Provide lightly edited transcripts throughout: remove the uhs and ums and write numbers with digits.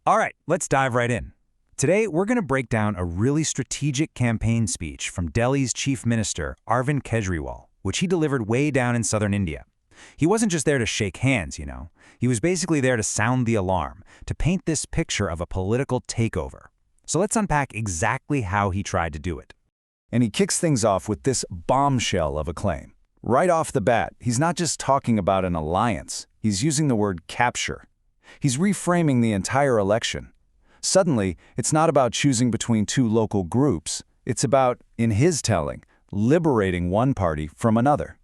All right, let's dive right in. Today, we're going to break down a really strategic campaign speech from Delhi's Chief Minister, Arvind Kejriwal, which he delivered way down in southern India. He wasn't just there to shake hands, you know. He was basically there to sound the alarm, to paint this picture of a political takeover. So let's unpack exactly how he tried to do it. And he kicks things off with this bombshell of a claim. Right off the bat, he's not just talking about an alliance. He's using the word capture. He's reframing the entire election. Suddenly, it's not about choosing between two local groups. It's about, in his telling, liberating one party from another.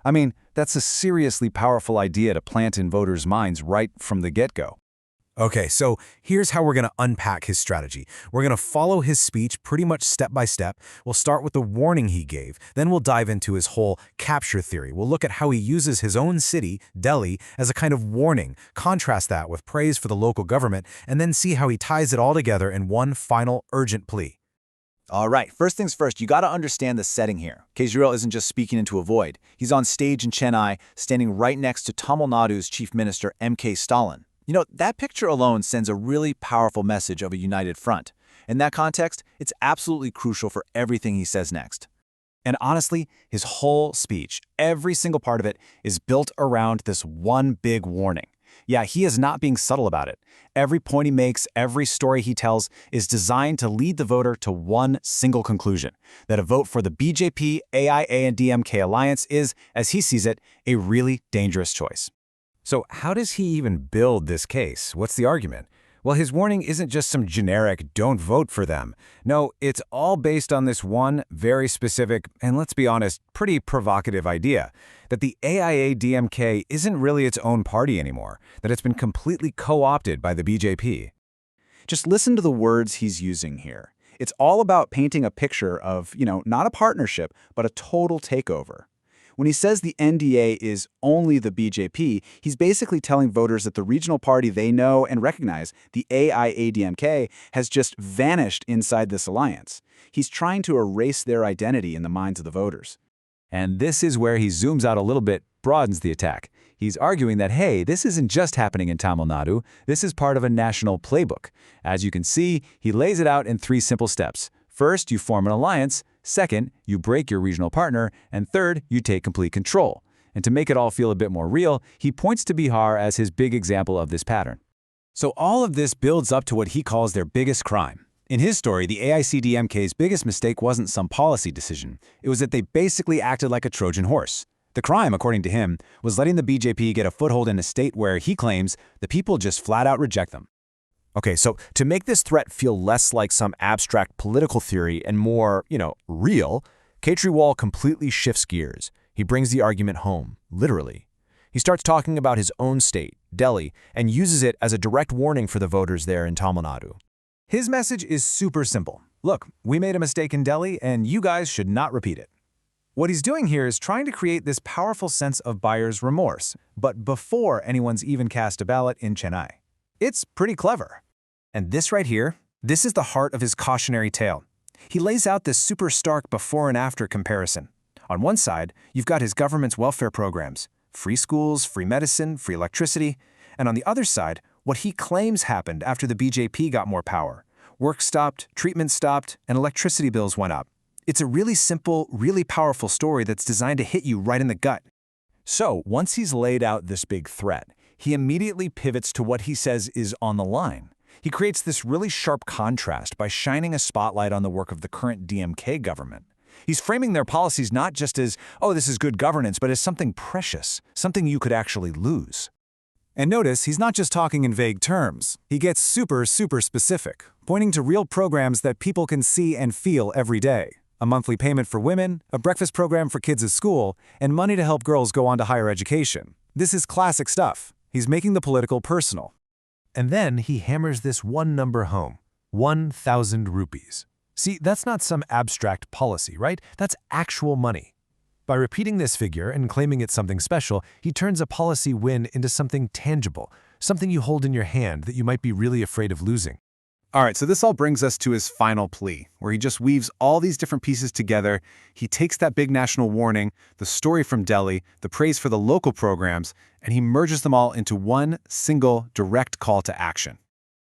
I mean, that's a seriously powerful idea to plant in voters' minds right from the get-go. Okay, so here's how we're going to unpack his strategy. We're going to follow his speech pretty much step by step. We'll start with the warning he gave. Then we'll dive into his whole capture theory. We'll look at how he uses his own city, Delhi, as a kind of warning, contrast that with praise for the local government, and then see how he ties it all together in one final urgent plea. All right, first things first, you got to understand the setting here. Kejriwal isn't just speaking into a void. He's on stage in Chennai, standing right next to Tamil Nadu's Chief Minister M.K. Stalin. You know, that picture alone sends a really powerful message of a united front. In that context, it's absolutely crucial for everything he says next. And honestly, his whole speech, every single part of it, is built around this one big warning. Yeah, he is not being subtle about it. Every point he makes, every story he tells is designed to lead the voter to one single conclusion, that a vote for the BJP, AIADMK alliance is, as he sees it, a really dangerous choice. So how does he even build this case? What's the argument? Well, his warning isn't just some generic, don't vote for them. No, it's all based on this one very specific, and let's be honest, pretty provocative idea, that the AIADMK isn't really its own party anymore, that it's been completely co-opted by the BJP. Just listen to the words he's using here. It's all about painting a picture of, not a partnership, but a total takeover. When he says the NDA is only the BJP, he's basically telling voters that the regional party they know and recognize, the AIADMK, has just vanished inside this alliance. He's trying to erase their identity in the minds of the voters. And this is where he zooms out a little bit, broadens the attack. He's arguing that, hey, this isn't just happening in Tamil Nadu, this is part of a national playbook. As you can see, he lays it out in 3 simple steps. First, you form an alliance. Second, you break your regional partner. And third, you take complete control. And to make it all feel a bit more real, he points to Bihar as his big example of this pattern. So all of this builds up to what he calls their biggest crime. In his story, the AIADMK's biggest mistake wasn't some policy decision. It was that they basically acted like a Trojan horse. The crime, according to him, was letting the BJP get a foothold in a state where, he claims, the people just flat out reject them. Okay, so to make this threat feel less like some abstract political theory and more, real, Kejriwal completely shifts gears. He brings the argument home, literally. He starts talking about his own state, Delhi, and uses it as a direct warning for the voters there in Tamil Nadu. His message is super simple. Look, we made a mistake in Delhi, and you guys should not repeat it. What he's doing here is trying to create this powerful sense of buyer's remorse, but before anyone's even cast a ballot in Chennai. It's pretty clever. And this right here, this is the heart of his cautionary tale. He lays out this super stark before and after comparison. On one side, you've got his government's welfare programs, free schools, free medicine, free electricity, and on the other side, what he claims happened after the BJP got more power. Work stopped, treatment stopped, and electricity bills went up. It's a really simple, really powerful story that's designed to hit you right in the gut. So, once he's laid out this big threat, he immediately pivots to what he says is on the line. He creates this really sharp contrast by shining a spotlight on the work of the current DMK government. He's framing their policies not just as, oh, this is good governance, but as something precious, something you could actually lose. And notice, he's not just talking in vague terms. He gets super specific, pointing to real programs that people can see and feel every day. A monthly payment for women, a breakfast program for kids at school, and money to help girls go on to higher education. This is classic stuff. He's making the political personal. And then he hammers this one number home, 1,000 rupees. See, that's not some abstract policy, right? That's actual money. By repeating this figure and claiming it's something special, he turns a policy win into something tangible, something you hold in your hand that you might be really afraid of losing. All right, so this all brings us to his final plea, where he just weaves all these different pieces together. He takes that big national warning, the story from Delhi, the praise for the local programs, and he merges them all into one single direct call to action.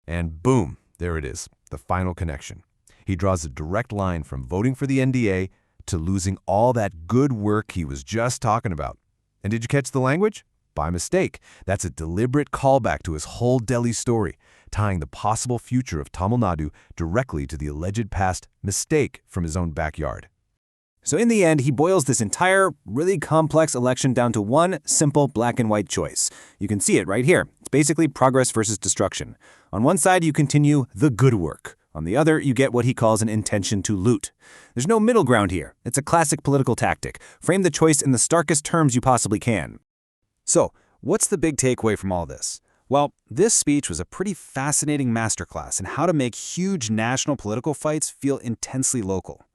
And boom, there it is, the final connection. He draws a direct line from voting for the NDA to losing all that good work he was just talking about. And did you catch the language? By mistake. That's a deliberate callback to his whole Delhi story, tying the possible future of Tamil Nadu directly to the alleged past mistake from his own backyard. So in the end, he boils this entire, really complex election down to one simple black and white choice. You can see it right here. It's basically progress versus destruction. On one side, you continue the good work. On the other, you get what he calls an intention to loot. There's no middle ground here. It's a classic political tactic. Frame the choice in the starkest terms you possibly can. So, what's the big takeaway from all this? Well, this speech was a pretty fascinating masterclass in how to make huge national political fights feel intensely local.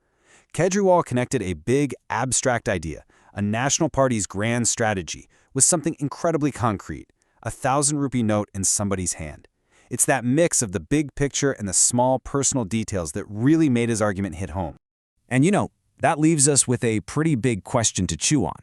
Kejriwal connected a big, abstract idea, a national party's grand strategy, with something incredibly concrete, a 1,000-rupee note in somebody's hand. It's that mix of the big picture and the small personal details that really made his argument hit home. And that leaves us with a pretty big question to chew on.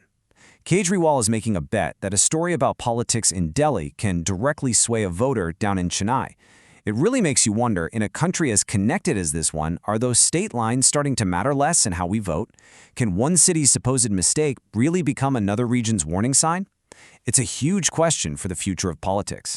Kejriwal is making a bet that a story about politics in Delhi can directly sway a voter down in Chennai. It really makes you wonder, in a country as connected as this one, are those state lines starting to matter less in how we vote? Can one city's supposed mistake really become another region's warning sign? It's a huge question for the future of politics.